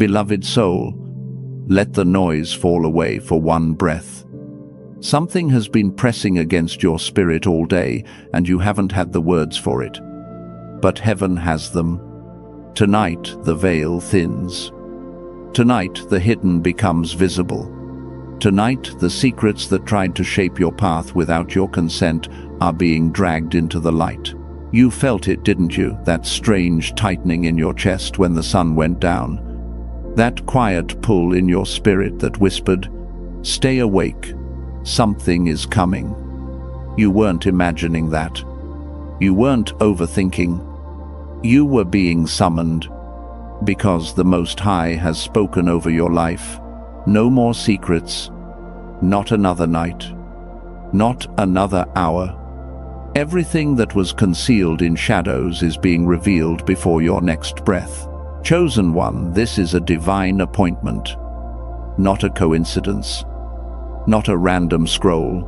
Beloved soul, let the noise fall away for one breath. Something has been pressing against your spirit all day, and you haven't had the words for it. But heaven has them. Tonight the veil thins. Tonight the hidden becomes visible. Tonight the secrets that tried to shape your path without your consent are being dragged into the light. You felt it, didn't you? That strange tightening in your chest when the sun went down. That quiet pull in your spirit that whispered, "Stay awake. Something is coming." You weren't imagining that. You weren't overthinking. You were being summoned, because the Most High has spoken over your life. No more secrets, not another night, not another hour. Everything that was concealed in shadows is being revealed before your next breath. Chosen one, this is a divine appointment, not a coincidence, not a random scroll.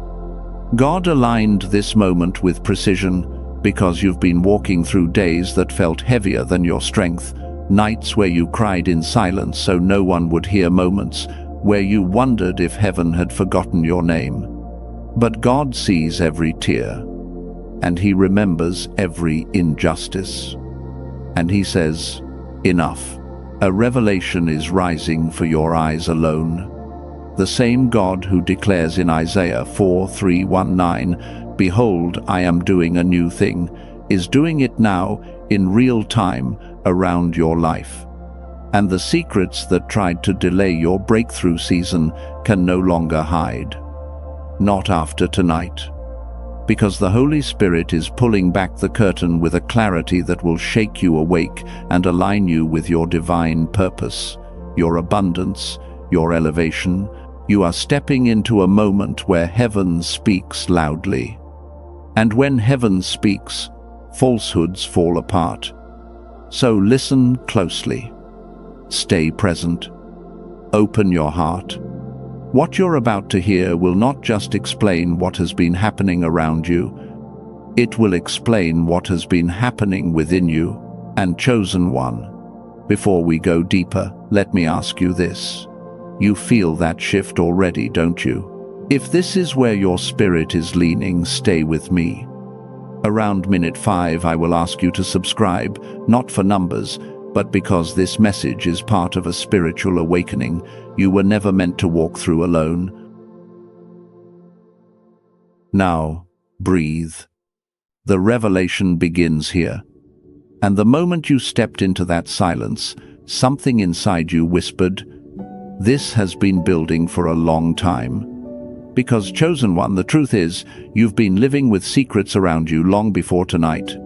God aligned this moment with precision because you've been walking through days that felt heavier than your strength, nights where you cried in silence so no one would hear, moments where you wondered if heaven had forgotten your name. But God sees every tear, and He remembers every injustice. And He says, "Enough." A revelation is rising for your eyes alone. The same God who declares in Isaiah 4:3-19, "Behold, I am doing a new thing," is doing it now in real time around your life. And the secrets that tried to delay your breakthrough season can no longer hide. Not after tonight. Because the Holy Spirit is pulling back the curtain with a clarity that will shake you awake and align you with your divine purpose, your abundance, your elevation. You are stepping into a moment where heaven speaks loudly. And when heaven speaks, falsehoods fall apart. So listen closely. Stay present. Open your heart. What you're about to hear will not just explain what has been happening around you. It will explain what has been happening within you. And chosen one, before we go deeper, let me ask you this. You feel that shift already, don't you? If this is where your spirit is leaning, stay with me. Around minute 5, I will ask you to subscribe, not for numbers, but because this message is part of a spiritual awakening you were never meant to walk through alone. Now, breathe. The revelation begins here. And the moment you stepped into that silence, something inside you whispered, "This has been building for a long time." Because, chosen one, the truth is, you've been living with secrets around you long before tonight.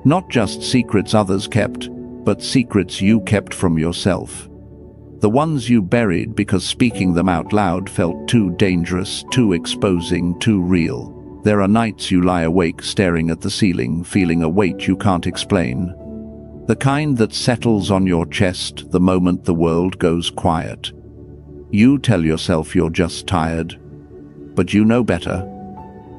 Not just secrets others kept, but secrets you kept from yourself. The ones you buried because speaking them out loud felt too dangerous, too exposing, too real. There are nights you lie awake staring at the ceiling, feeling a weight you can't explain. The kind that settles on your chest the moment the world goes quiet. You tell yourself you're just tired, but you know better.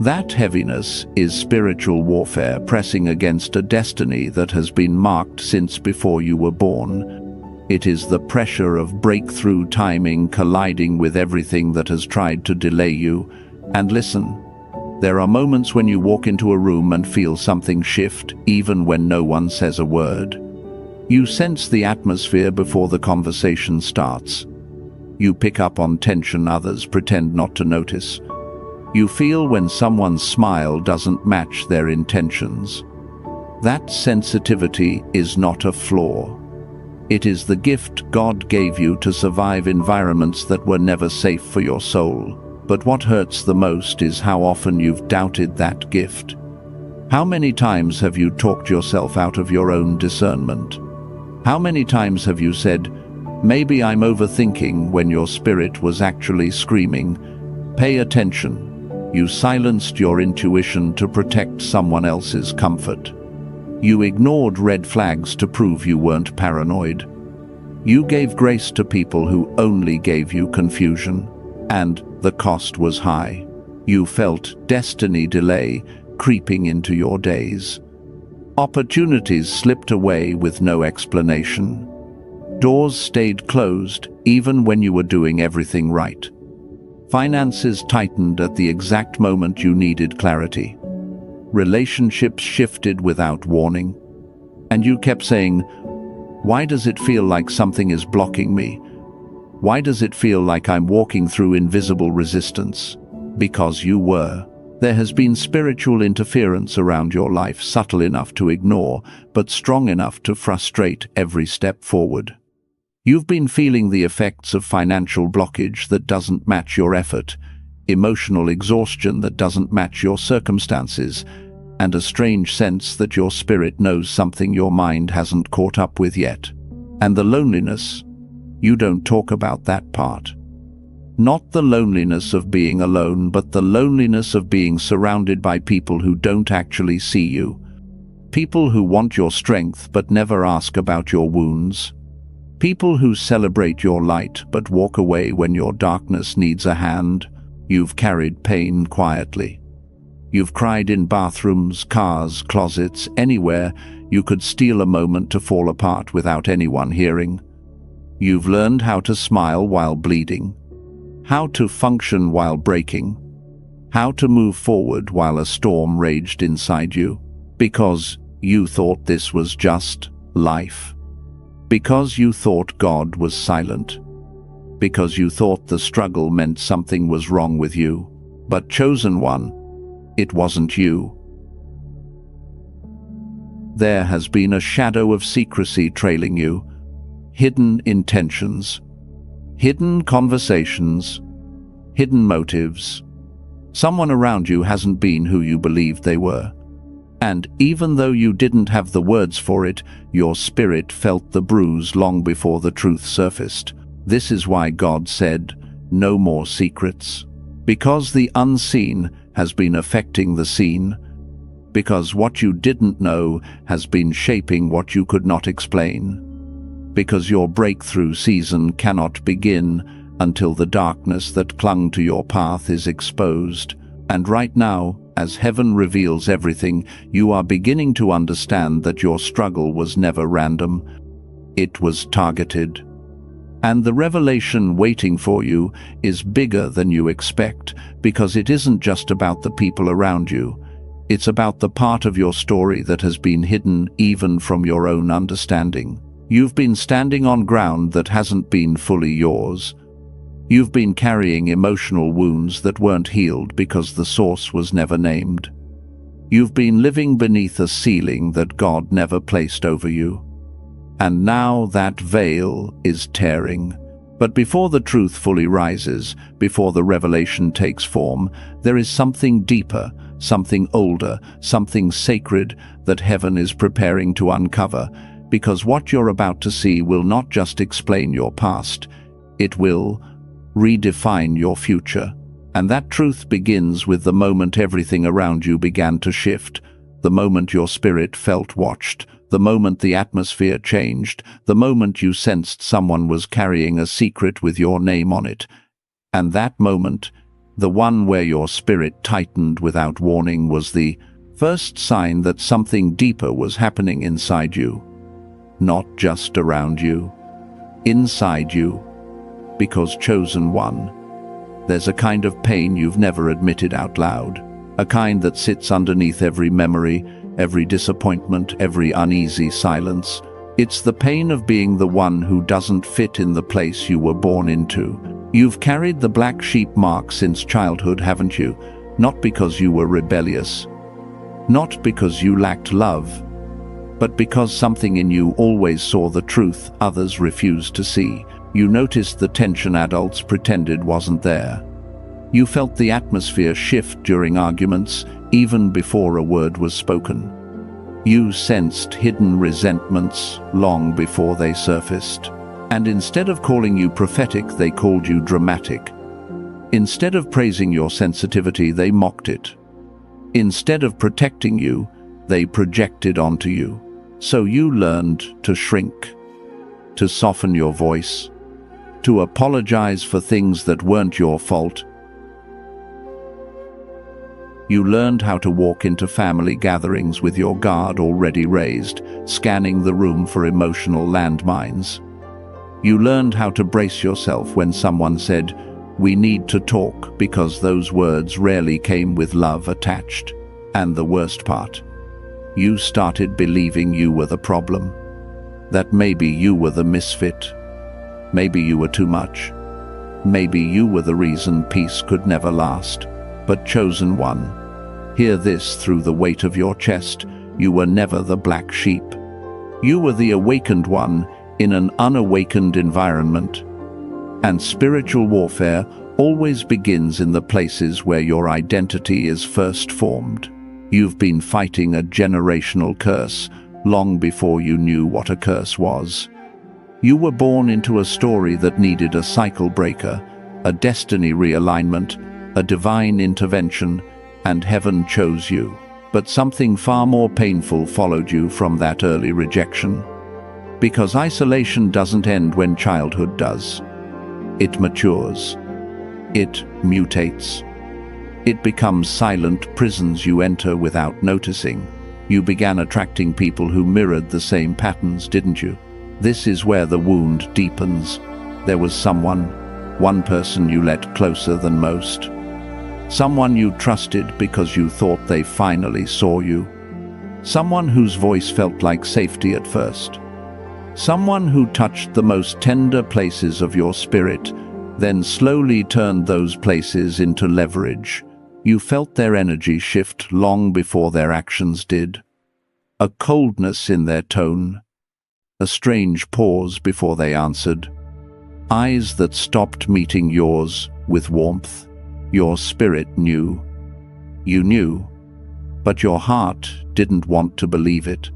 That heaviness is spiritual warfare pressing against a destiny that has been marked since before you were born. It is the pressure of breakthrough timing colliding with everything that has tried to delay you. And listen, there are moments when you walk into a room and feel something shift, even when no one says a word. You sense the atmosphere before the conversation starts. You pick up on tension others pretend not to notice. You feel when someone's smile doesn't match their intentions. That sensitivity is not a flaw. It is the gift God gave you to survive environments that were never safe for your soul. But what hurts the most is how often you've doubted that gift. How many times have you talked yourself out of your own discernment? How many times have you said, "Maybe I'm overthinking," when your spirit was actually screaming, "Pay attention." You silenced your intuition to protect someone else's comfort. You ignored red flags to prove you weren't paranoid. You gave grace to people who only gave you confusion, and the cost was high. You felt destiny delay creeping into your days. Opportunities slipped away with no explanation. Doors stayed closed even when you were doing everything right. Finances tightened at the exact moment you needed clarity. Relationships shifted without warning. And you kept saying, "Why does it feel like something is blocking me? Why does it feel like I'm walking through invisible resistance?" Because you were. There has been spiritual interference around your life, subtle enough to ignore, but strong enough to frustrate every step forward. You've been feeling the effects of financial blockage that doesn't match your effort, emotional exhaustion that doesn't match your circumstances, and a strange sense that your spirit knows something your mind hasn't caught up with yet. And the loneliness, you don't talk about that part. Not the loneliness of being alone, but the loneliness of being surrounded by people who don't actually see you. People who want your strength but never ask about your wounds. People who celebrate your light but walk away when your darkness needs a hand. You've carried pain quietly. You've cried in bathrooms, cars, closets, anywhere you could steal a moment to fall apart without anyone hearing. You've learned how to smile while bleeding, how to function while breaking, how to move forward while a storm raged inside you, because you thought this was just life. Because you thought God was silent. Because you thought the struggle meant something was wrong with you. But chosen one, it wasn't you. There has been a shadow of secrecy trailing you, hidden intentions, hidden conversations, hidden motives. Someone around you hasn't been who you believed they were. And even though you didn't have the words for it, your spirit felt the bruise long before the truth surfaced. This is why God said, "No more secrets." Because the unseen has been affecting the seen. Because what you didn't know has been shaping what you could not explain. Because your breakthrough season cannot begin until the darkness that clung to your path is exposed. And right now, as heaven reveals everything, you are beginning to understand that your struggle was never random. It was targeted. And the revelation waiting for you is bigger than you expect, because it isn't just about the people around you. It's about the part of your story that has been hidden even from your own understanding. You've been standing on ground that hasn't been fully yours. You've been carrying emotional wounds that weren't healed because the source was never named. You've been living beneath a ceiling that God never placed over you. And now that veil is tearing. But before the truth fully rises, before the revelation takes form, there is something deeper, something older, something sacred that heaven is preparing to uncover, because what you're about to see will not just explain your past, it will redefine your future. And that truth begins with the moment everything around you began to shift, the moment your spirit felt watched, the moment the atmosphere changed, the moment you sensed someone was carrying a secret with your name on it. And that moment, the one where your spirit tightened without warning, was the first sign that something deeper was happening inside you. Not just around you, inside you. Because chosen one, there's a kind of pain you've never admitted out loud, a kind that sits underneath every memory, every disappointment, every uneasy silence. It's the pain of being the one who doesn't fit in the place you were born into. You've carried the black sheep mark since childhood, haven't you? Not because you were rebellious, not because you lacked love, but because something in you always saw the truth others refused to see. You noticed the tension adults pretended wasn't there. You felt the atmosphere shift during arguments, even before a word was spoken. You sensed hidden resentments long before they surfaced. And instead of calling you prophetic, they called you dramatic. Instead of praising your sensitivity, they mocked it. Instead of protecting you, they projected onto you. So you learned to shrink, to soften your voice, to apologize for things that weren't your fault. You learned how to walk into family gatherings with your guard already raised, scanning the room for emotional landmines. You learned how to brace yourself when someone said, "We need to talk," because those words rarely came with love attached. And the worst part, you started believing you were the problem. That maybe you were the misfit. Maybe you were too much. Maybe you were the reason peace could never last. But chosen one, hear this through the weight of your chest, you were never the black sheep. You were the awakened one in an unawakened environment. And spiritual warfare always begins in the places where your identity is first formed. You've been fighting a generational curse long before you knew what a curse was. You were born into a story that needed a cycle breaker, a destiny realignment, a divine intervention, and heaven chose you. But something far more painful followed you from that early rejection. Because isolation doesn't end when childhood does. It matures. It mutates. It becomes silent prisons you enter without noticing. You began attracting people who mirrored the same patterns, didn't you? This is where the wound deepens. There was one person you let closer than most. Someone you trusted because you thought they finally saw you. Someone whose voice felt like safety at first. Someone who touched the most tender places of your spirit, then slowly turned those places into leverage. You felt their energy shift long before their actions did. A coldness in their tone. A strange pause before they answered. Eyes that stopped meeting yours with warmth. Your spirit knew. You knew, but your heart didn't want to believe it.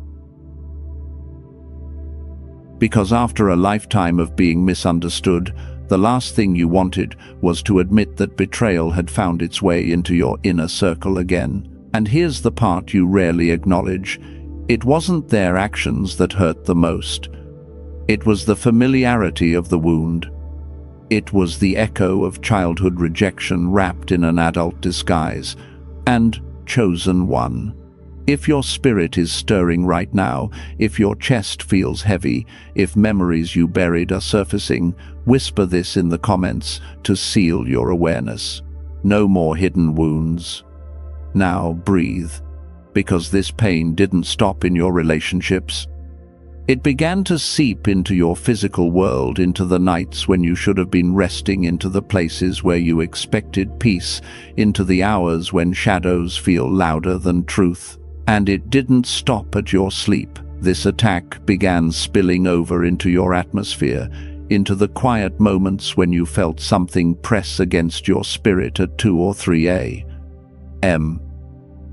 Because after a lifetime of being misunderstood, the last thing you wanted was to admit that betrayal had found its way into your inner circle again. And here's the part you rarely acknowledge. It wasn't their actions that hurt the most. It was the familiarity of the wound. It was the echo of childhood rejection wrapped in an adult disguise. And chosen one. If your spirit is stirring right now, if your chest feels heavy, if memories you buried are surfacing, whisper this in the comments to seal your awareness. No more hidden wounds. Now breathe, because this pain didn't stop in your relationships. It began to seep into your physical world, into the nights when you should have been resting, into the places where you expected peace, into the hours when shadows feel louder than truth. And it didn't stop at your sleep. This attack began spilling over into your atmosphere, into the quiet moments when you felt something press against your spirit at 2 or 3 a.m.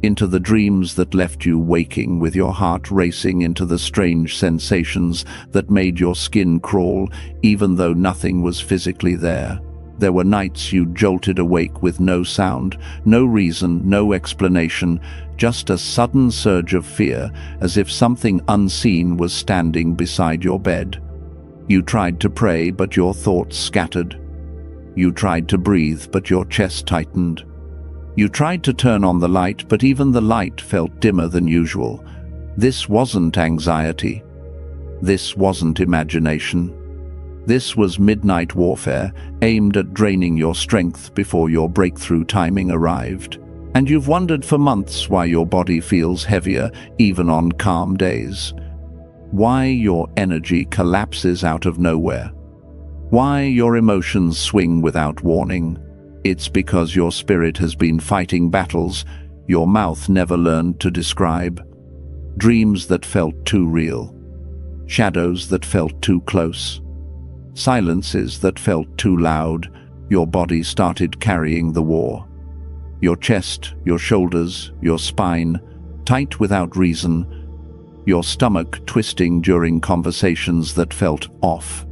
Into the dreams that left you waking with your heart racing, into the strange sensations that made your skin crawl even though nothing was physically there. There were nights you jolted awake with no sound, no reason, no explanation, just a sudden surge of fear, as if something unseen was standing beside your bed. You tried to pray, but your thoughts scattered. You tried to breathe, but your chest tightened. You tried to turn on the light, but even the light felt dimmer than usual. This wasn't anxiety. This wasn't imagination. This was midnight warfare, aimed at draining your strength before your breakthrough timing arrived. And you've wondered for months why your body feels heavier even on calm days. Why your energy collapses out of nowhere. Why your emotions swing without warning. It's because your spirit has been fighting battles your mouth never learned to describe. Dreams that felt too real. Shadows that felt too close. Silences that felt too loud. Your body started carrying the war. Your chest, your shoulders, your spine, tight without reason. Your stomach twisting during conversations that felt off.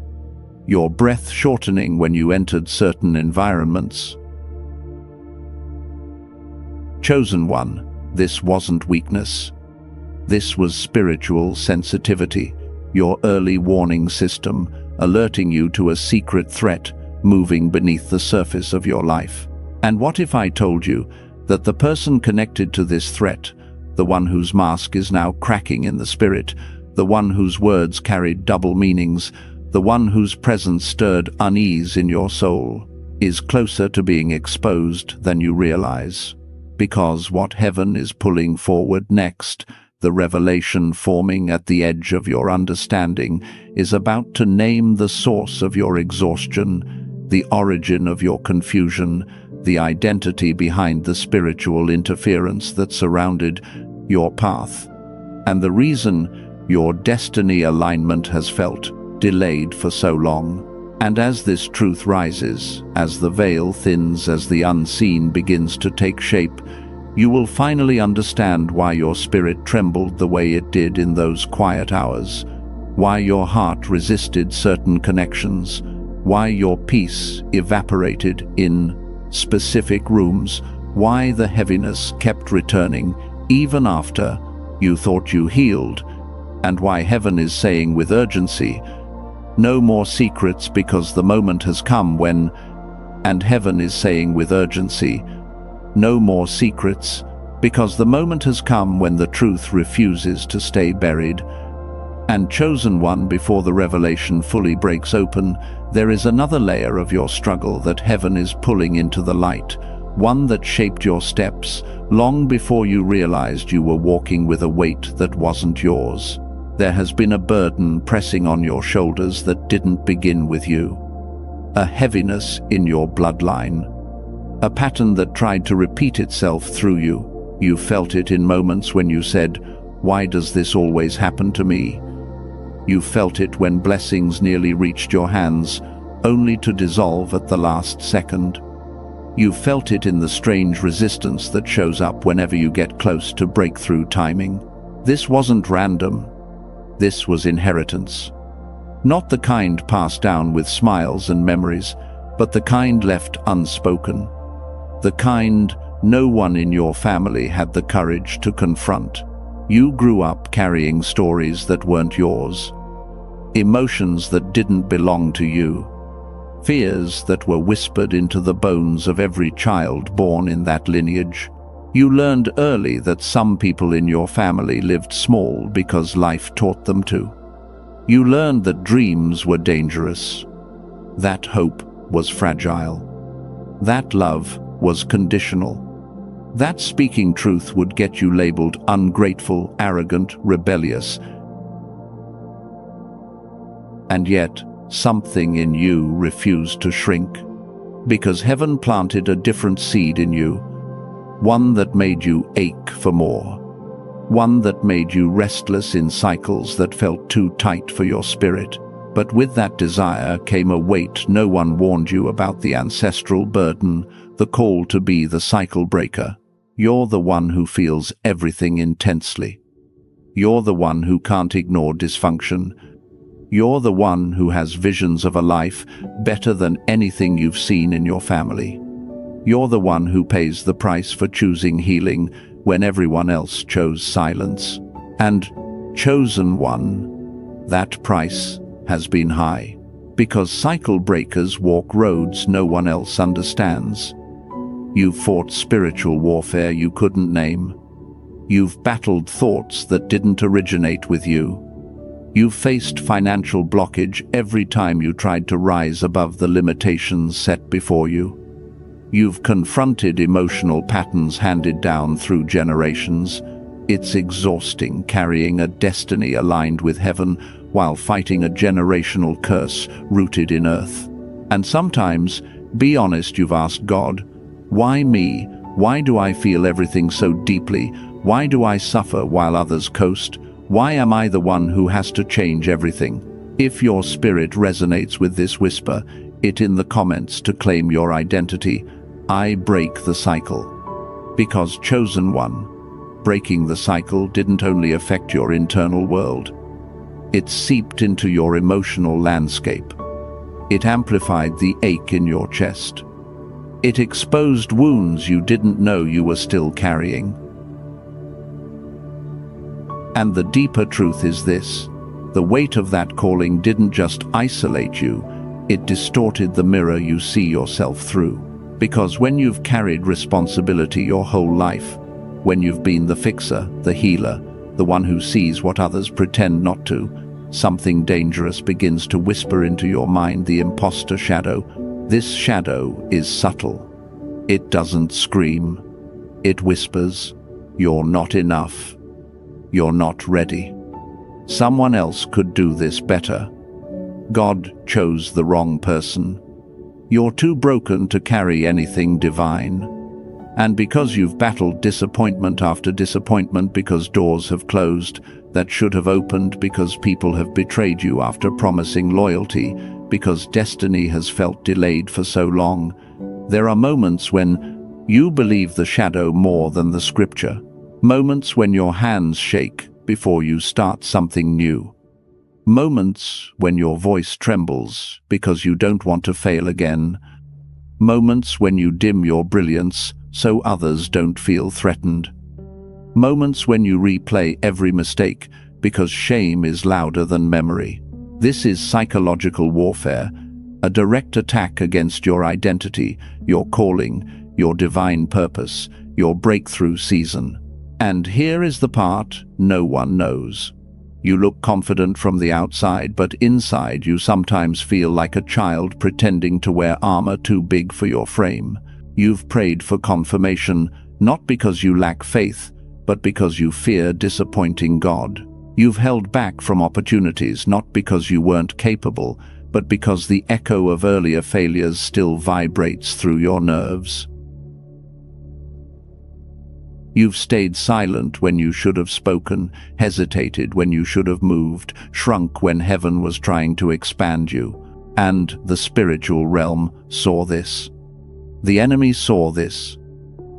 Your breath shortening when you entered certain environments. Chosen one, this wasn't weakness. This was spiritual sensitivity, your early warning system, alerting you to a secret threat moving beneath the surface of your life. And what if I told you that the person connected to this threat, the one whose mask is now cracking in the spirit, the one whose words carried double meanings, the one whose presence stirred unease in your soul, is closer to being exposed than you realize. Because what heaven is pulling forward next, the revelation forming at the edge of your understanding, is about to name the source of your exhaustion, the origin of your confusion, the identity behind the spiritual interference that surrounded your path, and the reason your destiny alignment has felt delayed for so long. And as this truth rises, as the veil thins, as the unseen begins to take shape, you will finally understand why your spirit trembled the way it did in those quiet hours, why your heart resisted certain connections, why your peace evaporated in specific rooms, why the heaviness kept returning even after you thought you healed, and why heaven is saying with urgency, "No more secrets, because the moment has come when..." And heaven is saying with urgency, "No more secrets, because the moment has come when the truth refuses to stay buried." And chosen one, before the revelation fully breaks open, there is another layer of your struggle that heaven is pulling into the light, one that shaped your steps long before you realized you were walking with a weight that wasn't yours. There has been a burden pressing on your shoulders that didn't begin with you. A heaviness in your bloodline. A pattern that tried to repeat itself through you. You felt it in moments when you said, "Why does this always happen to me?" You felt it when blessings nearly reached your hands, only to dissolve at the last second. You felt it in the strange resistance that shows up whenever you get close to breakthrough timing. This wasn't random. This was inheritance. Not the kind passed down with smiles and memories, but the kind left unspoken. The kind no one in your family had the courage to confront. You grew up carrying stories that weren't yours, emotions that didn't belong to you, fears that were whispered into the bones of every child born in that lineage. You learned early that some people in your family lived small because life taught them to. You learned that dreams were dangerous, that hope was fragile, that love was conditional, that speaking truth would get you labeled ungrateful, arrogant, rebellious. And yet, something in you refused to shrink, because heaven planted a different seed in you, one that made you ache for more, one that made you restless in cycles that felt too tight for your spirit. But with that desire came a weight. No one warned you about the ancestral burden, the call to be the cycle breaker. You're the one who feels everything intensely. You're the one who can't ignore dysfunction. You're the one who has visions of a life better than anything you've seen in your family. You're the one who pays the price for choosing healing when everyone else chose silence. And, chosen one, that price has been high, because cycle breakers walk roads no one else understands. You've fought spiritual warfare you couldn't name. You've battled thoughts that didn't originate with you. You've faced financial blockage every time you tried to rise above the limitations set before you. You've confronted emotional patterns handed down through generations. It's exhausting carrying a destiny aligned with heaven while fighting a generational curse rooted in earth. And sometimes, be honest, you've asked God, why me? Why do I feel everything so deeply? Why do I suffer while others coast? Why am I the one who has to change everything? If your spirit resonates with this, whisper it in the comments to claim your identity. I break the cycle. Because chosen one, breaking the cycle didn't only affect your internal world. It seeped into your emotional landscape. It amplified the ache in your chest. It exposed wounds you didn't know you were still carrying. And the deeper truth is this: the weight of that calling didn't just isolate you, it distorted the mirror you see yourself through. Because when you've carried responsibility your whole life, when you've been the fixer, the healer, the one who sees what others pretend not to, something dangerous begins to whisper into your mind, the imposter shadow. This shadow is subtle. It doesn't scream. It whispers, "You're not enough. You're not ready. Someone else could do this better. God chose the wrong person. You're too broken to carry anything divine." And because you've battled disappointment after disappointment, because doors have closed that should have opened, because people have betrayed you after promising loyalty, because destiny has felt delayed for so long, there are moments when you believe the shadow more than the scripture. Moments when your hands shake before you start something new. Moments when your voice trembles because you don't want to fail again. Moments when you dim your brilliance so others don't feel threatened. Moments when you replay every mistake because shame is louder than memory. This is psychological warfare, a direct attack against your identity, your calling, your divine purpose, your breakthrough season. And here is the part no one knows. You look confident from the outside, but inside you sometimes feel like a child pretending to wear armor too big for your frame. You've prayed for confirmation, not because you lack faith, but because you fear disappointing God. You've held back from opportunities, not because you weren't capable, but because the echo of earlier failures still vibrates through your nerves. You've stayed silent when you should have spoken, hesitated when you should have moved, shrunk when heaven was trying to expand you. And the spiritual realm saw this. The enemy saw this.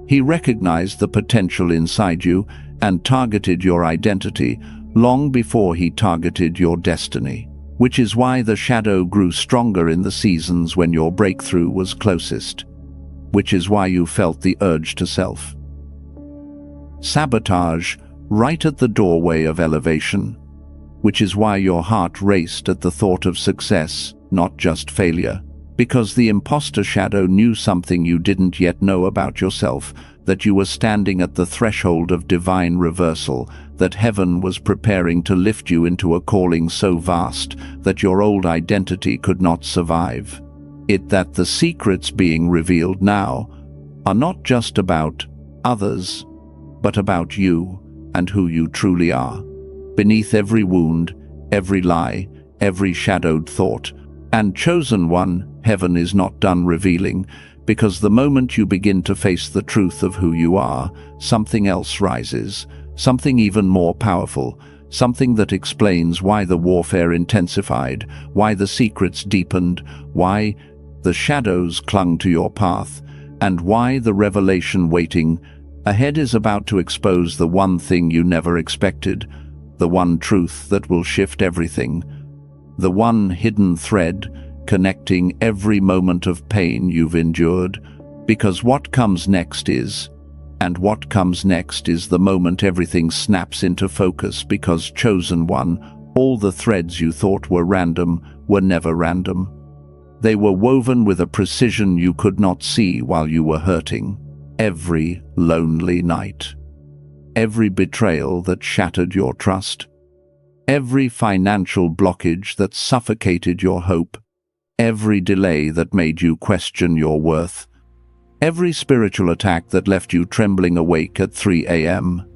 He recognized the potential inside you and targeted your identity long before he targeted your destiny, which is why the shadow grew stronger in the seasons when your breakthrough was closest, which is why you felt the urge to sabotage right at the doorway of elevation, which is why your heart raced at the thought of success, not just failure. Because the imposter shadow knew something you didn't yet know about yourself, that you were standing at the threshold of divine reversal, that heaven was preparing to lift you into a calling so vast that your old identity could not survive. That the secrets being revealed now are not just about others, but about you and who you truly are. Beneath every wound, every lie, every shadowed thought, and chosen one, heaven is not done revealing, because the moment you begin to face the truth of who you are, something else rises, something even more powerful, something that explains why the warfare intensified, why the secrets deepened, why the shadows clung to your path, and why the revelation waiting ahead is about to expose the one thing you never expected, the one truth that will shift everything, the one hidden thread connecting every moment of pain you've endured. Because what comes next is the moment everything snaps into focus, because chosen one, all the threads you thought were random were never random. They were woven with a precision you could not see while you were hurting. Every lonely night, every betrayal that shattered your trust, every financial blockage that suffocated your hope, every delay that made you question your worth, every spiritual attack that left you trembling awake at 3 a.m.,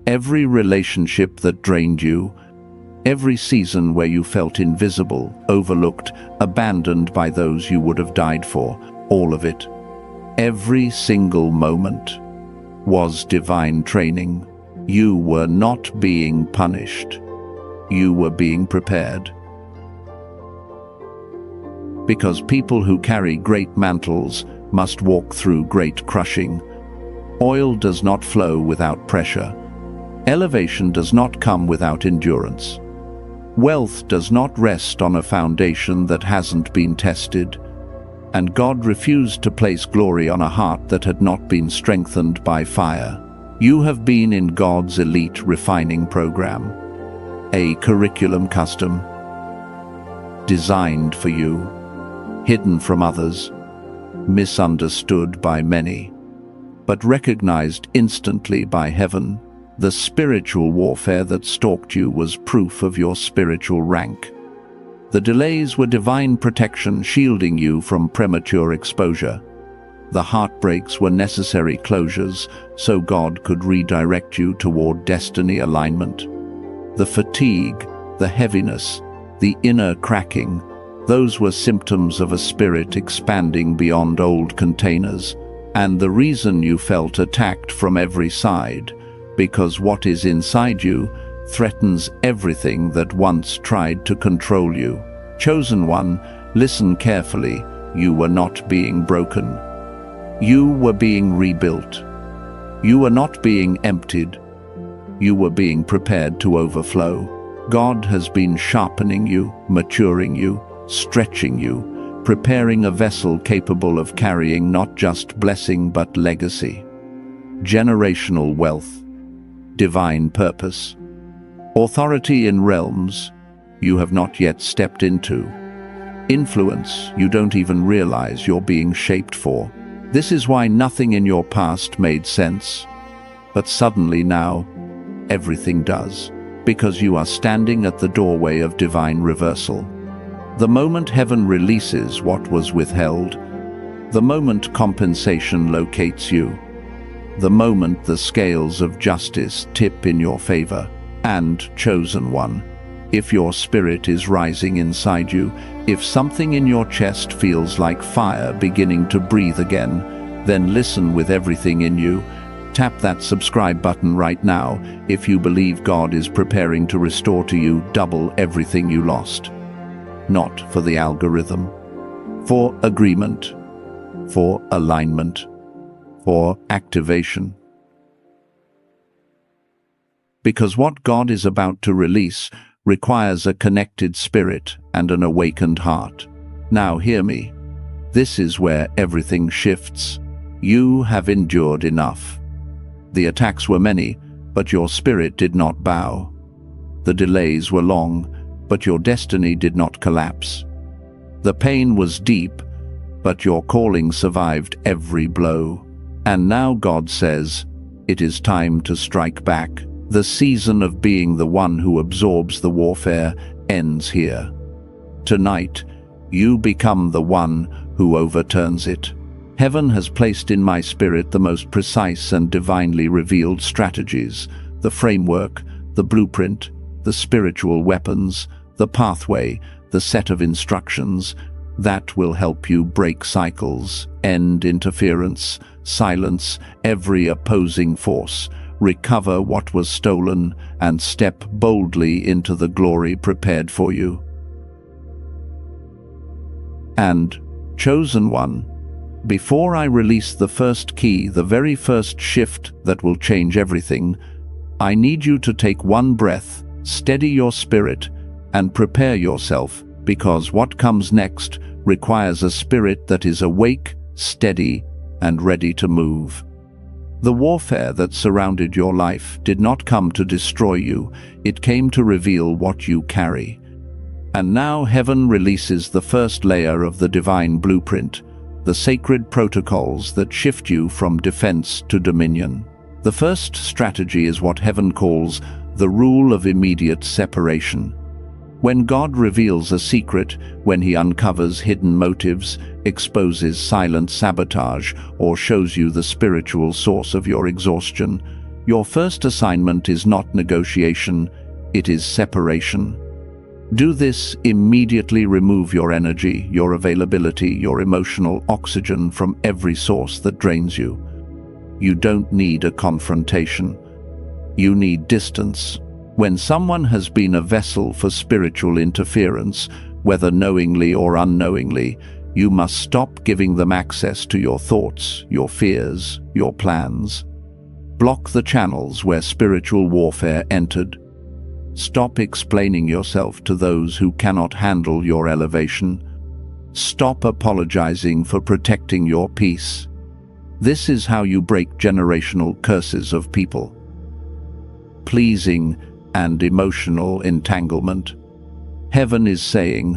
every relationship that drained you, every season where you felt invisible, overlooked, abandoned by those you would have died for, all of it. Every single moment was divine training. You were not being punished. You were being prepared. Because people who carry great mantles must walk through great crushing. Oil does not flow without pressure. Elevation does not come without endurance. Wealth does not rest on a foundation that hasn't been tested. And God refused to place glory on a heart that had not been strengthened by fire. You have been in God's elite refining program, a curriculum custom, designed for you, hidden from others, misunderstood by many, but recognized instantly by heaven. The spiritual warfare that stalked you was proof of your spiritual rank. The delays were divine protection shielding you from premature exposure. The heartbreaks were necessary closures so God could redirect you toward destiny alignment. The fatigue, the heaviness, the inner cracking, those were symptoms of a spirit expanding beyond old containers. And the reason you felt attacked from every side, because what is inside you threatens everything that once tried to control you. Chosen one, listen carefully. You were not being broken. You were being rebuilt. You were not being emptied. You were being prepared to overflow. God has been sharpening you, maturing you, stretching you, preparing a vessel capable of carrying not just blessing but legacy. Generational wealth, divine purpose, authority in realms you have not yet stepped into, influence you don't even realize you're being shaped for. This is why nothing in your past made sense, but suddenly now, everything does, because you are standing at the doorway of divine reversal. The moment heaven releases what was withheld, the moment compensation locates you, the moment the scales of justice tip in your favor, and, chosen one, if your spirit is rising inside you, if something in your chest feels like fire beginning to breathe again, then listen with everything in you. Tap that subscribe button right now if you believe God is preparing to restore to you double everything you lost. Not for the algorithm, for agreement, for alignment, for activation. Because what God is about to release requires a connected spirit and an awakened heart. Now hear me. This is where everything shifts. You have endured enough. The attacks were many, but your spirit did not bow. The delays were long, but your destiny did not collapse. The pain was deep, but your calling survived every blow. And now God says, it is time to strike back. The season of being the one who absorbs the warfare ends here. Tonight, you become the one who overturns it. Heaven has placed in my spirit the most precise and divinely revealed strategies, the framework, the blueprint, the spiritual weapons, the pathway, the set of instructions that will help you break cycles, end interference, silence every opposing force, recover what was stolen, and step boldly into the glory prepared for you. And, chosen one, before I release the first key, the very first shift that will change everything, I need you to take one breath, steady your spirit, and prepare yourself, because what comes next requires a spirit that is awake, steady, and ready to move. The warfare that surrounded your life did not come to destroy you, it came to reveal what you carry. And now heaven releases the first layer of the divine blueprint, the sacred protocols that shift you from defense to dominion. The first strategy is what heaven calls the rule of immediate separation. When God reveals a secret, when he uncovers hidden motives, exposes silent sabotage, or shows you the spiritual source of your exhaustion, your first assignment is not negotiation, it is separation. Do this immediately. Remove your energy, your availability, your emotional oxygen from every source that drains you. You don't need a confrontation. You need distance. When someone has been a vessel for spiritual interference, whether knowingly or unknowingly, you must stop giving them access to your thoughts, your fears, your plans. Block the channels where spiritual warfare entered. Stop explaining yourself to those who cannot handle your elevation. Stop apologizing for protecting your peace. This is how you break generational curses of people pleasing and emotional entanglement. Heaven is saying,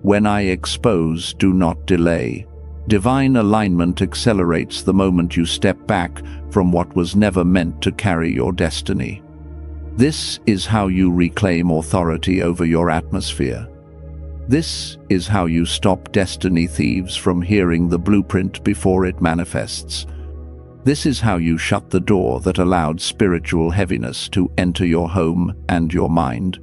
when I expose, do not delay. Divine alignment accelerates the moment you step back from what was never meant to carry your destiny. This is how you reclaim authority over your atmosphere. This is how you stop destiny thieves from hearing the blueprint before it manifests. This is how you shut the door that allowed spiritual heaviness to enter your home and your mind.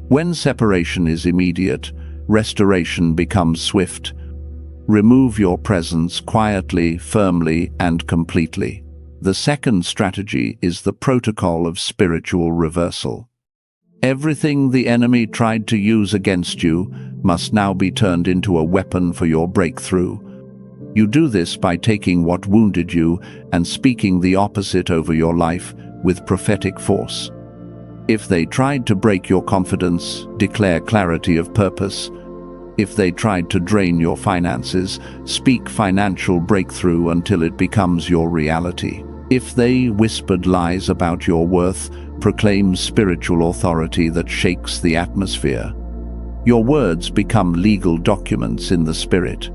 When separation is immediate, restoration becomes swift. Remove your presence quietly, firmly, and completely. The second strategy is the protocol of spiritual reversal. Everything the enemy tried to use against you must now be turned into a weapon for your breakthrough. You do this by taking what wounded you and speaking the opposite over your life with prophetic force. If they tried to break your confidence, declare clarity of purpose. If they tried to drain your finances, speak financial breakthrough until it becomes your reality. If they whispered lies about your worth, proclaim spiritual authority that shakes the atmosphere. Your words become legal documents in the spirit,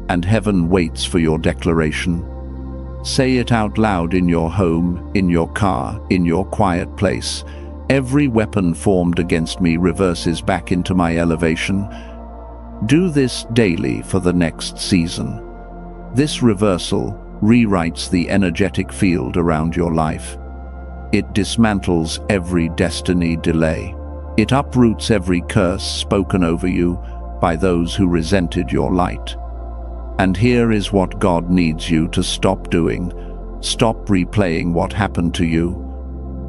and heaven waits for your declaration. Say it out loud in your home, in your car, in your quiet place. Every weapon formed against me reverses back into my elevation. Do this daily for the next season. This reversal rewrites the energetic field around your life. It dismantles every destiny delay. It uproots every curse spoken over you by those who resented your light. And here is what God needs you to stop doing. Stop replaying what happened to you.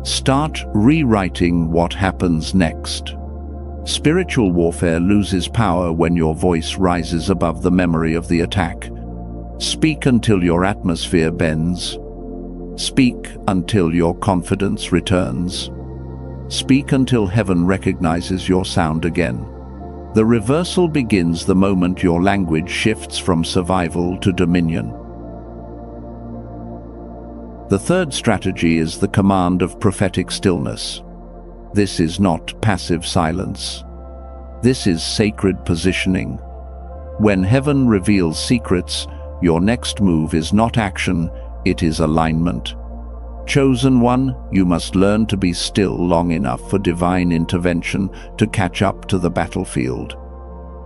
Start rewriting what happens next. Spiritual warfare loses power when your voice rises above the memory of the attack. Speak until your atmosphere bends. Speak until your confidence returns. Speak until heaven recognizes your sound again. The reversal begins the moment your language shifts from survival to dominion. The third strategy is the command of prophetic stillness. This is not passive silence. This is sacred positioning. When heaven reveals secrets, your next move is not action, it is alignment. Chosen one, you must learn to be still long enough for divine intervention to catch up to the battlefield.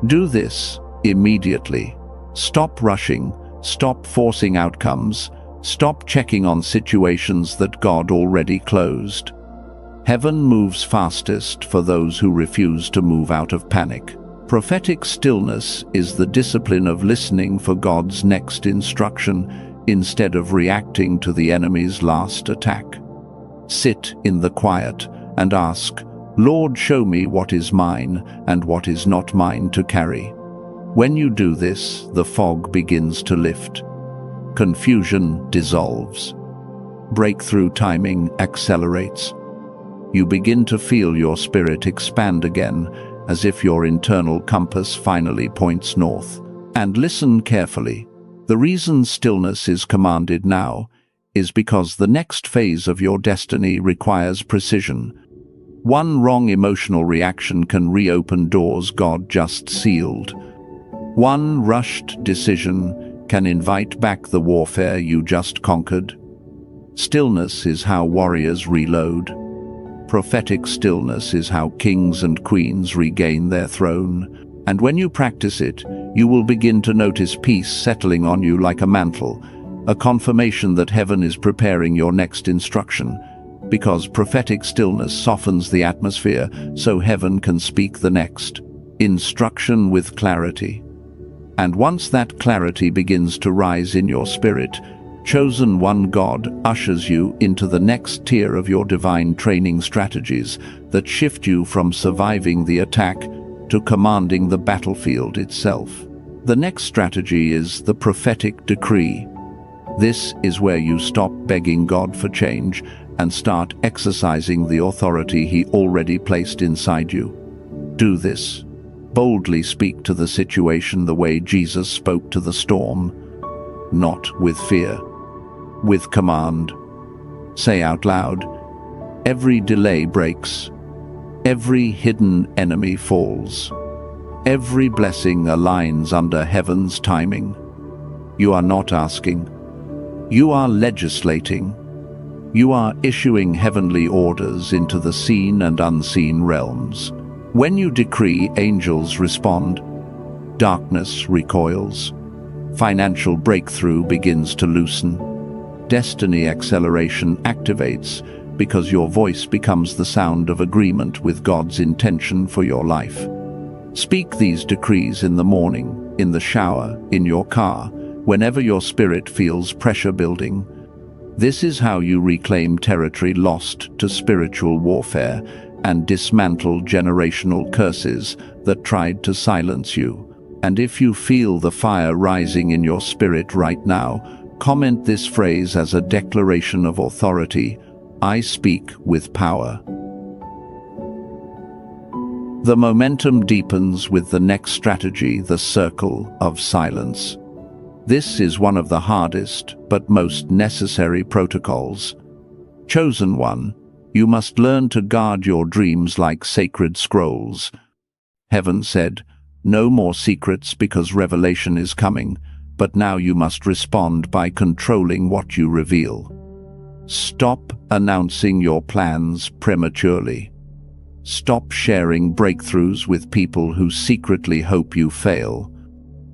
Do this immediately. Stop rushing, stop forcing outcomes, stop checking on situations that God already closed. Heaven moves fastest for those who refuse to move out of panic. Prophetic stillness is the discipline of listening for God's next instruction instead of reacting to the enemy's last attack. Sit in the quiet and ask, Lord, show me what is mine and what is not mine to carry. When you do this, the fog begins to lift. Confusion dissolves. Breakthrough timing accelerates. You begin to feel your spirit expand again, as if your internal compass finally points north. And listen carefully. The reason stillness is commanded now is because the next phase of your destiny requires precision. One wrong emotional reaction can reopen doors God just sealed. One rushed decision can invite back the warfare you just conquered. Stillness is how warriors reload. Prophetic stillness is how kings and queens regain their throne. And when you practice it, you will begin to notice peace settling on you like a mantle, a confirmation that heaven is preparing your next instruction, because prophetic stillness softens the atmosphere so heaven can speak the next instruction with clarity. And once that clarity begins to rise in your spirit, chosen one, God ushers you into the next tier of your divine training strategies that shift you from surviving the attack to commanding the battlefield itself. The next strategy is the prophetic decree. This is where you stop begging God for change and start exercising the authority He already placed inside you. Do this. Boldly speak to the situation the way Jesus spoke to the storm, not with fear, with command. Say out loud, every delay breaks, every hidden enemy falls, every blessing aligns under heaven's timing. You are not asking. You are legislating. You are issuing heavenly orders into the seen and unseen realms. When you decree, angels respond. Darkness recoils. Financial breakthrough begins to loosen. Destiny acceleration activates because your voice becomes the sound of agreement with God's intention for your life. Speak these decrees in the morning, in the shower, in your car, whenever your spirit feels pressure building. This is how you reclaim territory lost to spiritual warfare and dismantle generational curses that tried to silence you. And if you feel the fire rising in your spirit right now, comment this phrase as a declaration of authority: I speak with power. The momentum deepens with the next strategy, the circle of silence. This is one of the hardest but most necessary protocols. Chosen one, you must learn to guard your dreams like sacred scrolls. Heaven said, no more secrets because revelation is coming, but now you must respond by controlling what you reveal. Stop announcing your plans prematurely. Stop sharing breakthroughs with people who secretly hope you fail.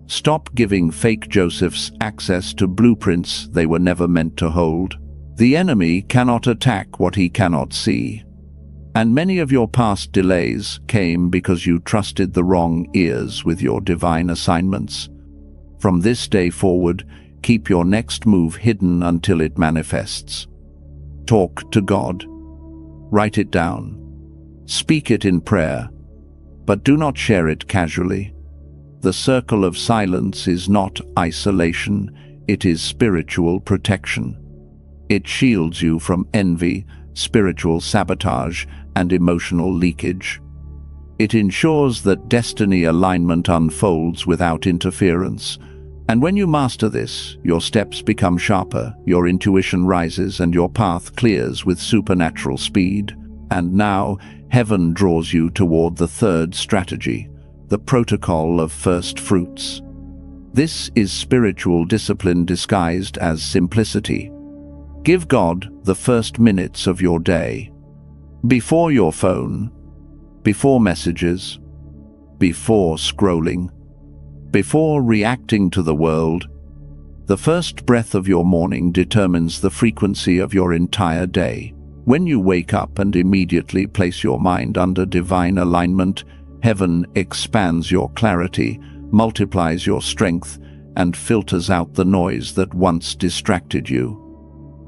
Stop giving fake Josephs access to blueprints they were never meant to hold. The enemy cannot attack what he cannot see. And many of your past delays came because you trusted the wrong ears with your divine assignments. From this day forward, keep your next move hidden until it manifests. Talk to God. Write it down. Speak it in prayer, but do not share it casually. The circle of silence is not isolation, it is spiritual protection. It shields you from envy, spiritual sabotage, and emotional leakage. It ensures that destiny alignment unfolds without interference. And when you master this, your steps become sharper, your intuition rises, and your path clears with supernatural speed. And now, heaven draws you toward the third strategy, the protocol of first fruits. This is spiritual discipline disguised as simplicity. Give God the first minutes of your day. Before your phone, before messages, before scrolling, before reacting to the world. The first breath of your morning determines the frequency of your entire day. When you wake up and immediately place your mind under divine alignment, heaven expands your clarity, multiplies your strength, and filters out the noise that once distracted you.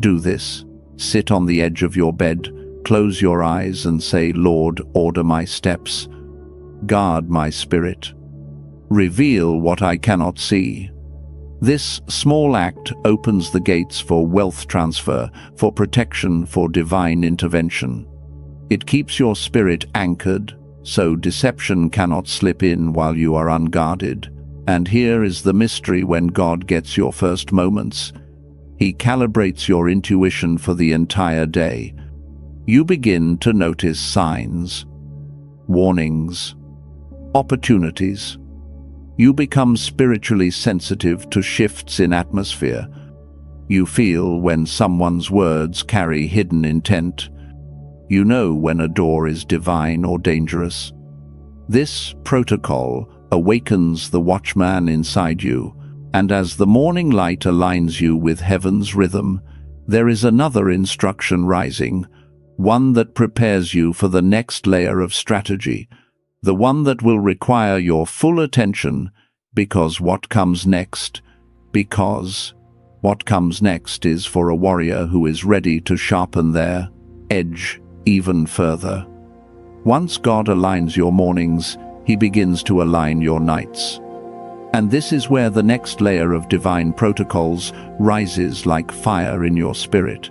Do this. Sit on the edge of your bed, close your eyes and say, Lord, order my steps. Guard my spirit. Reveal what I cannot see. This small act opens the gates for wealth transfer, for protection, for divine intervention. It keeps your spirit anchored, so deception cannot slip in while you are unguarded. And here is the mystery when God gets your first moments. He calibrates your intuition for the entire day. You begin to notice signs, warnings, opportunities. You become spiritually sensitive to shifts in atmosphere. You feel when someone's words carry hidden intent. You know when a door is divine or dangerous. This protocol awakens the watchman inside you, and as the morning light aligns you with heaven's rhythm, there is another instruction rising, one that prepares you for the next layer of strategy, the one that will require your full attention, because what comes next is for a warrior who is ready to sharpen their edge even further. Once God aligns your mornings, He begins to align your nights. And this is where the next layer of divine protocols rises like fire in your spirit.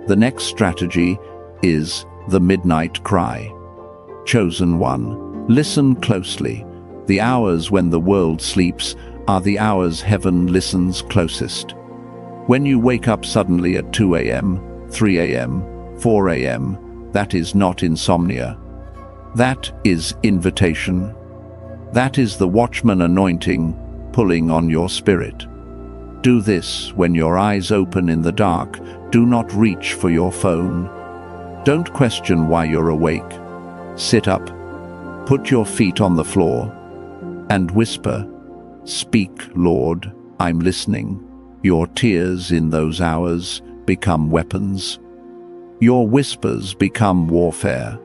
The next strategy is the midnight cry. Chosen one, listen closely. The hours when the world sleeps are the hours heaven listens closest. When you wake up suddenly at 2 a.m., 3 a.m., 4 a.m., that is not insomnia. That is invitation. That is the watchman anointing pulling on your spirit. Do this when your eyes open in the dark. Do not reach for your phone. Don't question why you're awake. Sit up, put your feet on the floor, and whisper, "Speak, Lord, I'm listening." Your tears in those hours become weapons. Your whispers become warfare.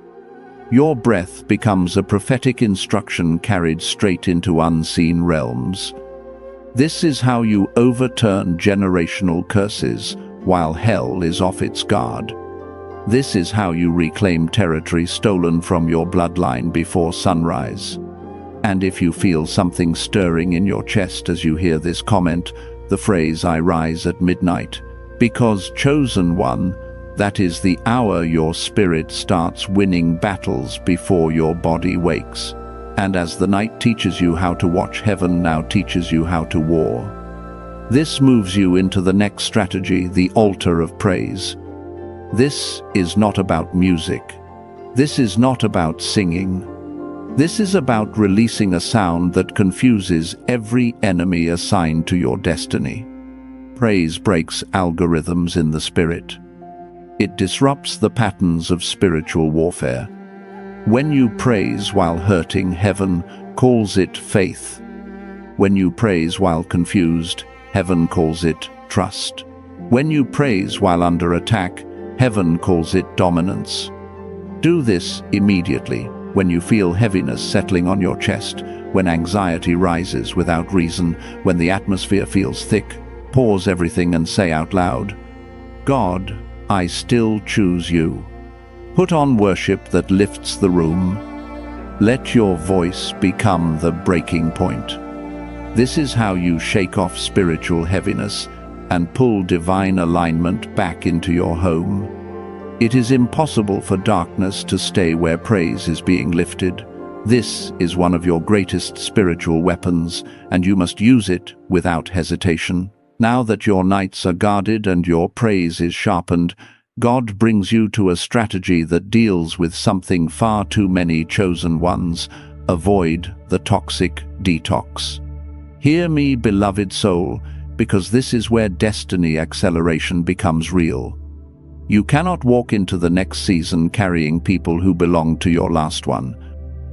Your breath becomes a prophetic instruction carried straight into unseen realms. This is how you overturn generational curses while hell is off its guard. This is how you reclaim territory stolen from your bloodline before sunrise. And if you feel something stirring in your chest as you hear this comment, the phrase "I rise at midnight," because chosen one, that is the hour your spirit starts winning battles before your body wakes. And as the night teaches you how to watch, heaven now teaches you how to war. This moves you into the next strategy, the altar of praise. This is not about music. This is not about singing. This is about releasing a sound that confuses every enemy assigned to your destiny. Praise breaks algorithms in the spirit. It disrupts the patterns of spiritual warfare. When you praise while hurting, heaven calls it faith. When you praise while confused, heaven calls it trust. When you praise while under attack, heaven calls it dominance. Do this immediately. When you feel heaviness settling on your chest, when anxiety rises without reason, when the atmosphere feels thick, pause everything and say out loud, "God, I still choose you." Put on worship that lifts the room. Let your voice become the breaking point. This is how you shake off spiritual heaviness and pull divine alignment back into your home. It is impossible for darkness to stay where praise is being lifted. This is one of your greatest spiritual weapons, and you must use it without hesitation. Now that your nights are guarded and your praise is sharpened, God brings you to a strategy that deals with something far too many chosen ones. Avoid the toxic detox. Hear me, beloved soul, because this is where destiny acceleration becomes real. You cannot walk into the next season carrying people who belong to your last one.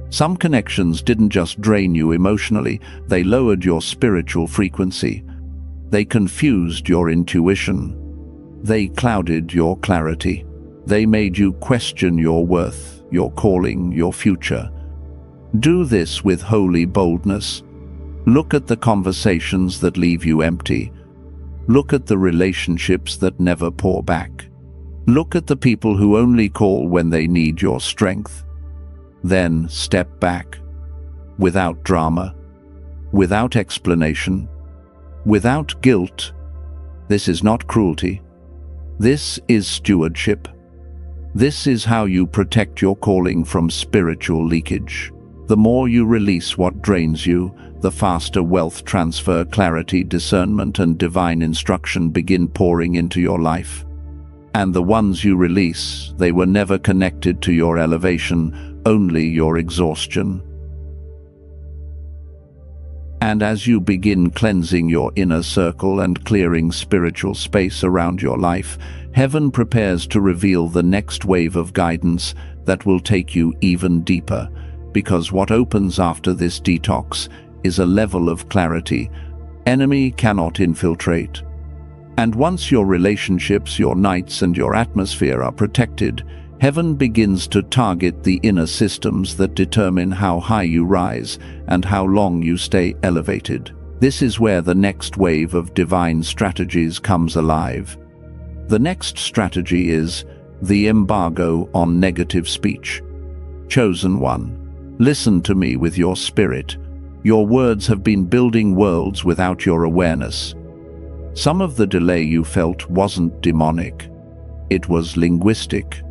Some connections didn't just drain you emotionally, they lowered your spiritual frequency. They confused your intuition. They clouded your clarity. They made you question your worth, your calling, your future. Do this with holy boldness. Look at the conversations that leave you empty. Look at the relationships that never pour back. Look at the people who only call when they need your strength. Then step back. Without drama, without explanation, without guilt. This is not cruelty. This is stewardship. This is how you protect your calling from spiritual leakage. The more you release what drains you, the faster wealth transfer, clarity, discernment, and divine instruction begin pouring into your life. And the ones you release, they were never connected to your elevation, only your exhaustion. And as you begin cleansing your inner circle and clearing spiritual space around your life, heaven prepares to reveal the next wave of guidance that will take you even deeper, because what opens after this detox is a level of clarity enemy cannot infiltrate. And once your relationships, your nights, and your atmosphere are protected, heaven begins to target the inner systems that determine how high you rise and how long you stay elevated. This is where the next wave of divine strategies comes alive. The next strategy is the embargo on negative speech. Chosen one, listen to me with your spirit. Your words have been building worlds without your awareness. Some of the delay you felt wasn't demonic. It was linguistic.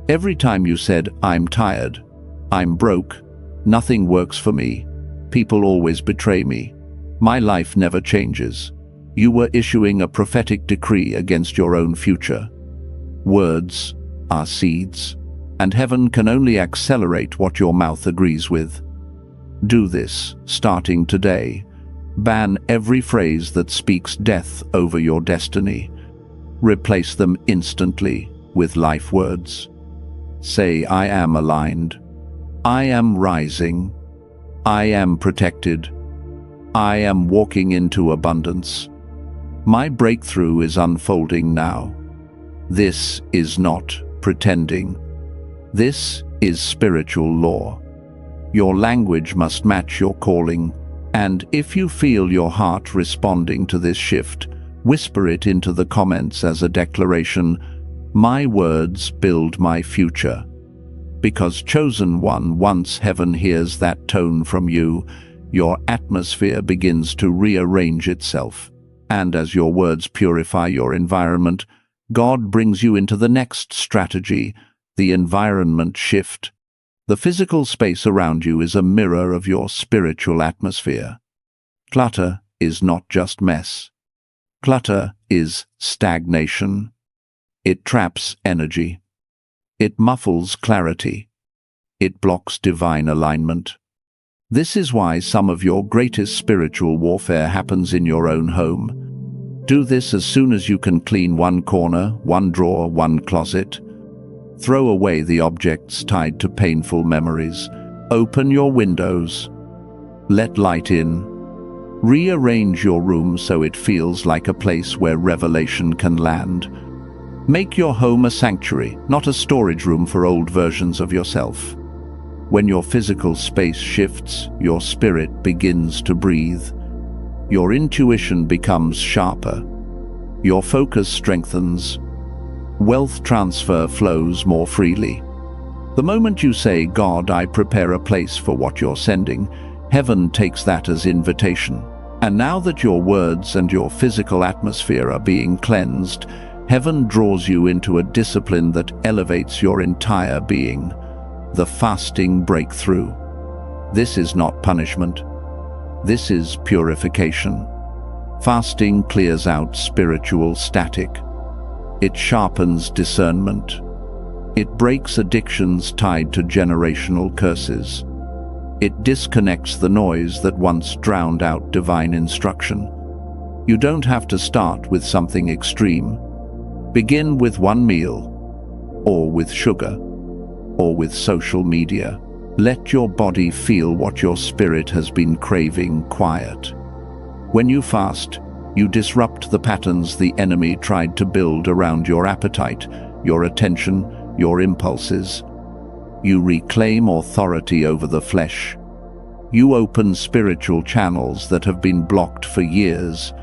Every time you said, "I'm tired," "I'm broke," "Nothing works for me," "People always betray me," "My life never changes," you were issuing a prophetic decree against your own future. Words are seeds, and heaven can only accelerate what your mouth agrees with. Do this, starting today. Ban every phrase that speaks death over your destiny. Replace them instantly with life words. Say, I am aligned. I am rising. I am protected. I am walking into abundance. My breakthrough is unfolding now. This is not pretending. This is spiritual law. Your language must match your calling, and if you feel your heart responding to this shift, whisper it into the comments as a declaration, my words build my future. Because chosen one, once heaven hears that tone from you, your atmosphere begins to rearrange itself. And as your words purify your environment, God brings you into the next strategy, the environment shift. The physical space around you is a mirror of your spiritual atmosphere. Clutter is not just mess. Clutter is stagnation. It traps energy. It muffles clarity. It blocks divine alignment. This is why some of your greatest spiritual warfare happens in your own home. Do this as soon as you can. Clean one corner, one drawer, one closet. Throw away the objects tied to painful memories. Open your windows. Let light in. Rearrange your room so it feels like a place where revelation can land. Make your home a sanctuary, not a storage room for old versions of yourself. When your physical space shifts, your spirit begins to breathe. Your intuition becomes sharper. Your focus strengthens. Wealth transfer flows more freely. The moment you say, God, I prepare a place for what you're sending, heaven takes that as invitation. And now that your words and your physical atmosphere are being cleansed, heaven draws you into a discipline that elevates your entire being, the fasting breakthrough. This is not punishment. This is purification. Fasting clears out spiritual static. It sharpens discernment. It breaks addictions tied to generational curses. It disconnects the noise that once drowned out divine instruction. You don't have to start with something extreme. Begin with one meal, or with sugar, or with social media. Let your body feel what your spirit has been craving. Quiet. When you fast, you disrupt the patterns the enemy tried to build around your appetite, your attention, your impulses. You reclaim authority over the flesh. You open spiritual channels that have been blocked for years,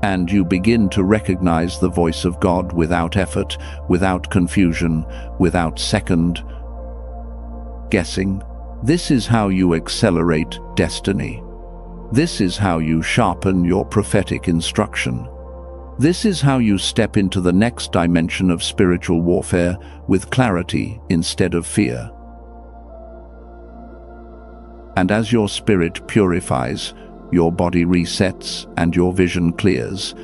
and you begin to recognize the voice of God without effort, without confusion, without second guessing. This is how you accelerate destiny. This is how you sharpen your prophetic instruction. This is how you step into the next dimension of spiritual warfare with clarity instead of fear. And as your spirit purifies, your body resets, and your vision clears,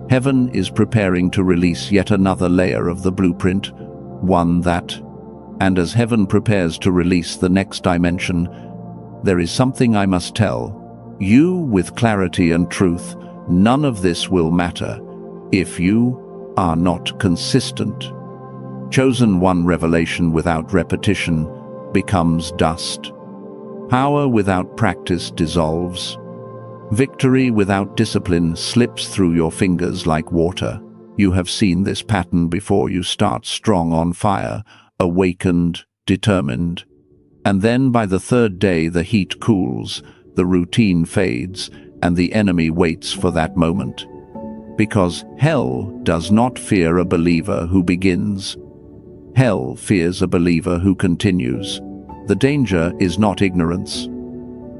heaven is preparing to release yet another layer of the blueprint, and as heaven prepares to release the next dimension, there is something I must tell. You, with clarity and truth, none of this will matter if you are not consistent. Chosen one revelation without repetition becomes dust. Power without practice dissolves. Victory without discipline slips through your fingers like water. You have seen this pattern before. You start strong, on fire, awakened, determined. And then by the third day the heat cools, the routine fades, and the enemy waits for that moment. Because hell does not fear a believer who begins. Hell fears a believer who continues. The danger is not ignorance.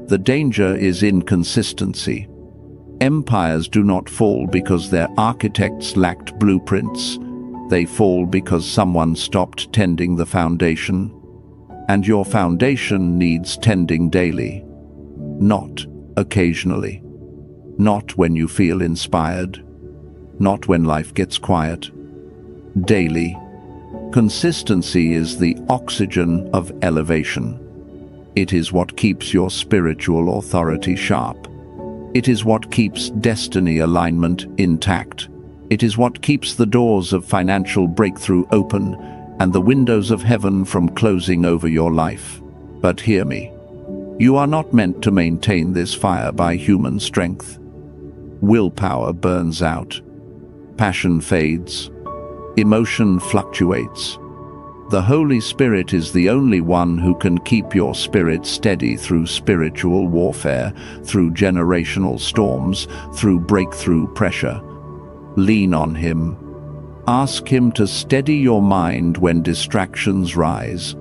The danger is inconsistency. Empires do not fall because their architects lacked blueprints. They fall because someone stopped tending the foundation. And your foundation needs tending daily. Not occasionally. Not when you feel inspired. Not when life gets quiet. Daily. Consistency is the oxygen of elevation. It is what keeps your spiritual authority sharp. It is what keeps destiny alignment intact. It is what keeps the doors of financial breakthrough open and the windows of heaven from closing over your life. But hear me. You are not meant to maintain this fire by human strength. Willpower burns out. Passion fades. Emotion fluctuates. The Holy Spirit is the only one who can keep your spirit steady through spiritual warfare, through generational storms, through breakthrough pressure. Lean on Him. Ask Him to steady your mind when distractions rise.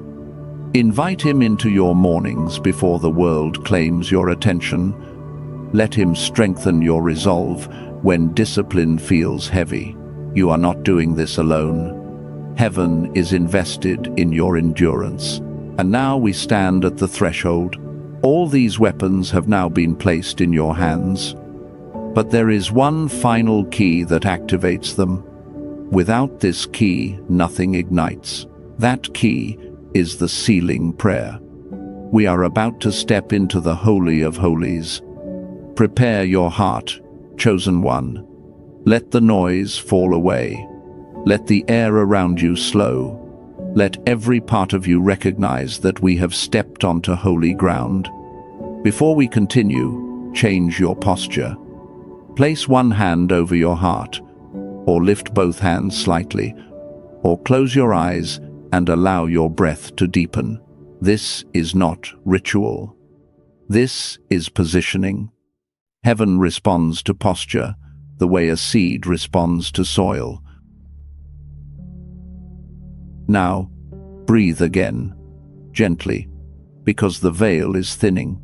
Invite Him into your mornings before the world claims your attention. Let Him strengthen your resolve when discipline feels heavy. You are not doing this alone. Heaven is invested in your endurance. And now we stand at the threshold. All these weapons have now been placed in your hands. But there is one final key that activates them. Without this key, nothing ignites. That key is the sealing prayer. We are about to step into the Holy of Holies. Prepare your heart, chosen one. Let the noise fall away. Let the air around you slow. Let every part of you recognize that we have stepped onto holy ground. Before we continue, change your posture. Place one hand over your heart, or lift both hands slightly, or close your eyes and allow your breath to deepen. This is not ritual. This is positioning. Heaven responds to posture the way a seed responds to soil. Now, breathe again, gently, because the veil is thinning,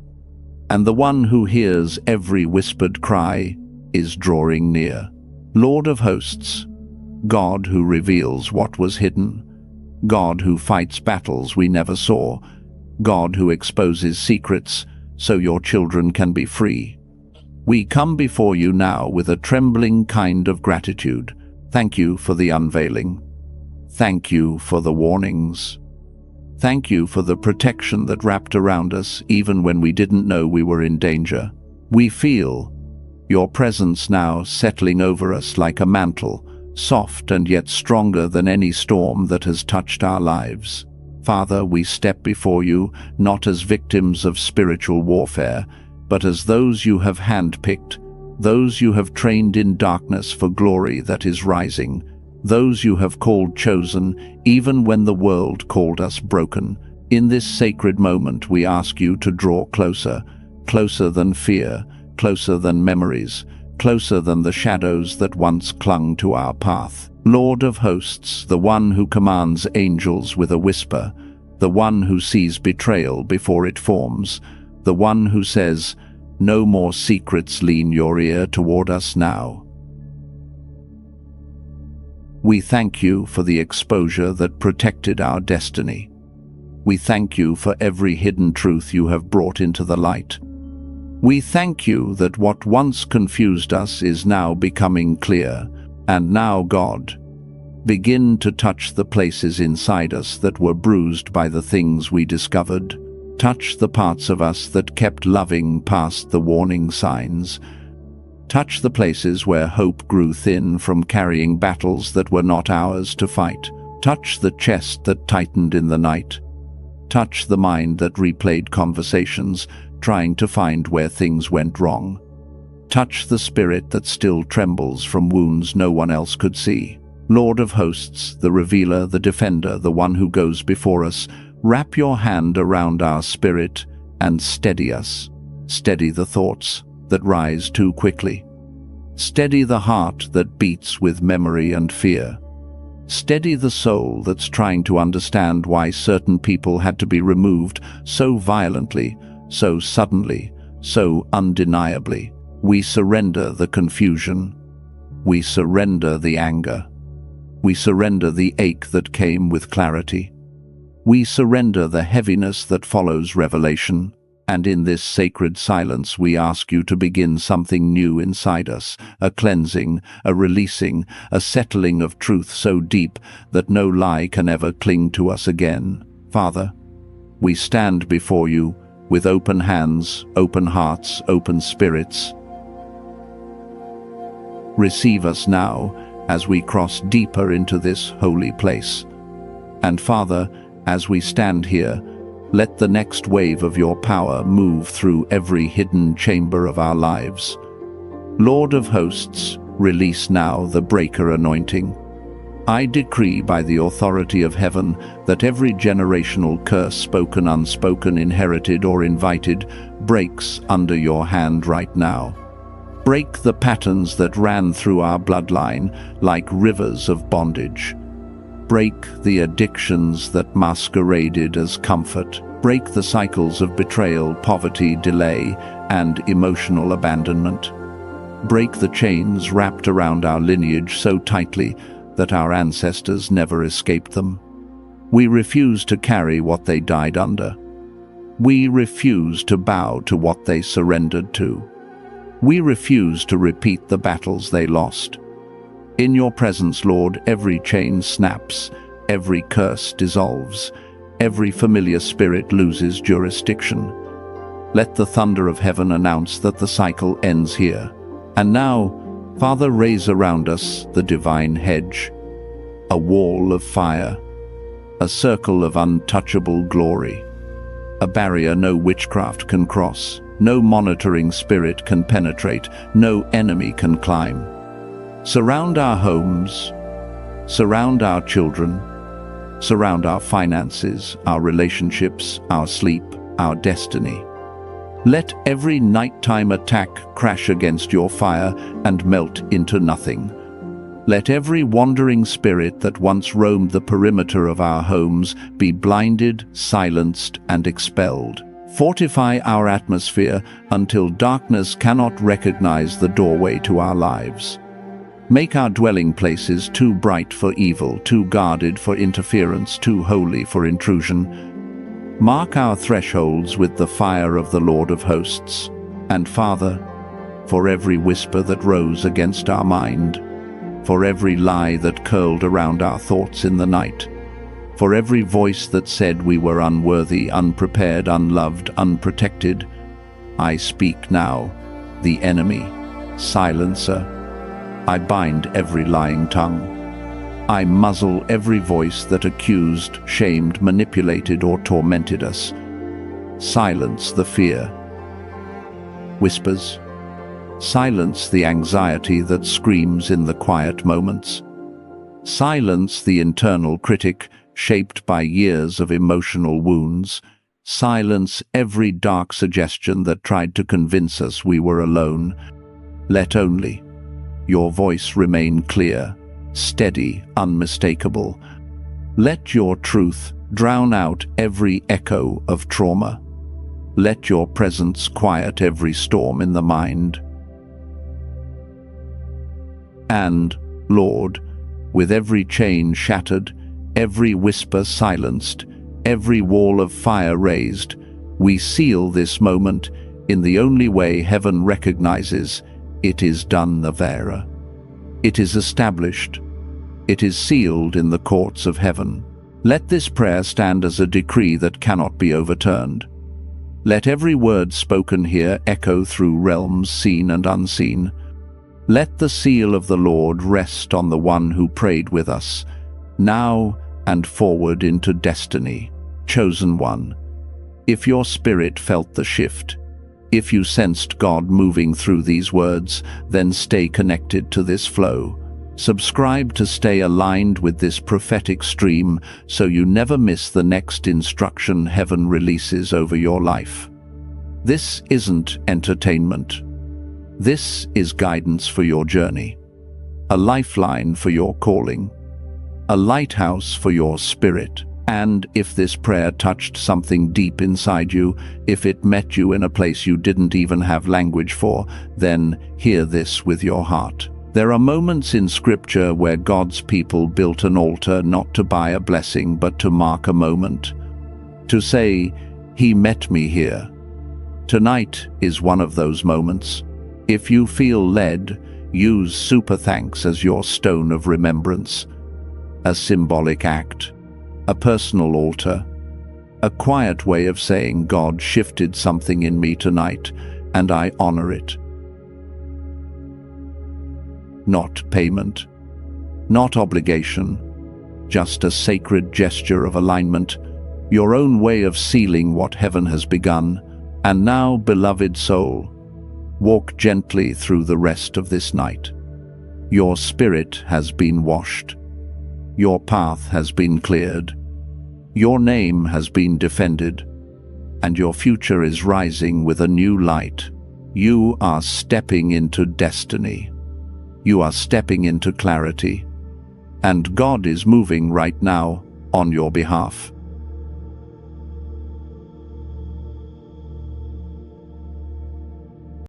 and the one who hears every whispered cry is drawing near. Lord of hosts, God who reveals what was hidden, God who fights battles we never saw, God who exposes secrets so your children can be free. We come before you now with a trembling kind of gratitude. Thank you for the unveiling. Thank you for the warnings. Thank you for the protection that wrapped around us even when we didn't know we were in danger. We feel your presence now settling over us like a mantle, soft and yet stronger than any storm that has touched our lives. Father, we step before you not as victims of spiritual warfare, but as those you have handpicked, those you have trained in darkness for glory that is rising, those you have called chosen, even when the world called us broken. In this sacred moment, we ask you to draw closer, closer than fear, closer than memories, closer than the shadows that once clung to our path. Lord of hosts, the one who commands angels with a whisper, the one who sees betrayal before it forms, the one who says, "No more secrets, lean your ear toward us now." We thank you for the exposure that protected our destiny. We thank you for every hidden truth you have brought into the light. We thank you that what once confused us is now becoming clear. And now, God, begin to touch the places inside us that were bruised by the things we discovered. Touch the parts of us that kept loving past the warning signs. Touch the places where hope grew thin from carrying battles that were not ours to fight. Touch the chest that tightened in the night. Touch the mind that replayed conversations, trying to find where things went wrong. Touch the spirit that still trembles from wounds no one else could see. Lord of hosts, the revealer, the defender, the one who goes before us, wrap your hand around our spirit and steady us. Steady the thoughts that rise too quickly. Steady the heart that beats with memory and fear. Steady the soul that's trying to understand why certain people had to be removed so violently, so suddenly, so undeniably. We surrender the confusion. We surrender the anger. We surrender the ache that came with clarity. We surrender the heaviness that follows revelation. And in this sacred silence, we ask you to begin something new inside us, a cleansing, a releasing, a settling of truth so deep that no lie can ever cling to us again. Father, we stand before you with open hands, open hearts, open spirits. Receive us now as we cross deeper into this holy place. And Father, as we stand here, let the next wave of your power move through every hidden chamber of our lives. Lord of hosts, release now the breaker anointing. I decree by the authority of heaven that every generational curse, spoken, unspoken, inherited, or invited, breaks under your hand right now. Break the patterns that ran through our bloodline like rivers of bondage. Break the addictions that masqueraded as comfort. Break the cycles of betrayal, poverty, delay, and emotional abandonment. Break the chains wrapped around our lineage so tightly that our ancestors never escaped them. We refuse to carry what they died under. We refuse to bow to what they surrendered to. We refuse to repeat the battles they lost. In your presence, Lord, every chain snaps, every curse dissolves, every familiar spirit loses jurisdiction. Let the thunder of heaven announce that the cycle ends here. And now, Father, raise around us the divine hedge, a wall of fire, a circle of untouchable glory, a barrier no witchcraft can cross, no monitoring spirit can penetrate, no enemy can climb. Surround our homes, surround our children, surround our finances, our relationships, our sleep, our destiny. Let every nighttime attack crash against your fire and melt into nothing. Let every wandering spirit that once roamed the perimeter of our homes be blinded, silenced, and expelled. Fortify our atmosphere until darkness cannot recognize the doorway to our lives. Make our dwelling places too bright for evil, too guarded for interference, too holy for intrusion. Mark our thresholds with the fire of the Lord of hosts. And Father, for every whisper that rose against our mind, for every lie that curled around our thoughts in the night, for every voice that said we were unworthy, unprepared, unloved, unprotected, I speak now, the enemy, silencer. I bind every lying tongue. I muzzle every voice that accused, shamed, manipulated, or tormented us. Silence the fear. Whispers. Silence the anxiety that screams in the quiet moments. Silence the internal critic shaped by years of emotional wounds. Silence every dark suggestion that tried to convince us we were alone. Let only your voice remain clear, steady, unmistakable. Let your truth drown out every echo of trauma. Let your presence quiet every storm in the mind. And, Lord, with every chain shattered, every whisper silenced, every wall of fire raised, we seal this moment in the only way heaven recognizes: it is done, Navera. It is established. It is sealed in the courts of heaven. Let this prayer stand as a decree that cannot be overturned. Let every word spoken here echo through realms seen and unseen. Let the seal of the Lord rest on the one who prayed with us, now and forward into destiny. Chosen one, if your spirit felt the shift, if you sensed God moving through these words, then stay connected to this flow. Subscribe to stay aligned with this prophetic stream so you never miss the next instruction heaven releases over your life. This isn't entertainment. This is guidance for your journey, a lifeline for your calling, a lighthouse for your spirit. And if this prayer touched something deep inside you, if it met you in a place you didn't even have language for, then hear this with your heart. There are moments in Scripture where God's people built an altar not to buy a blessing but to mark a moment, to say, "He met me here." Tonight is one of those moments. If you feel led, use super thanks as your stone of remembrance, a symbolic act, a personal altar, a quiet way of saying, "God shifted something in me tonight, and I honor it." not payment, not obligation, just a sacred gesture of alignment, your own way of sealing what heaven has begun. And now, beloved soul, walk gently through the rest of this night. Your spirit has been washed. Your path has been cleared. Your name has been defended. And your future is rising with a new light. You are stepping into destiny. You are stepping into clarity. And God is moving right now on your behalf.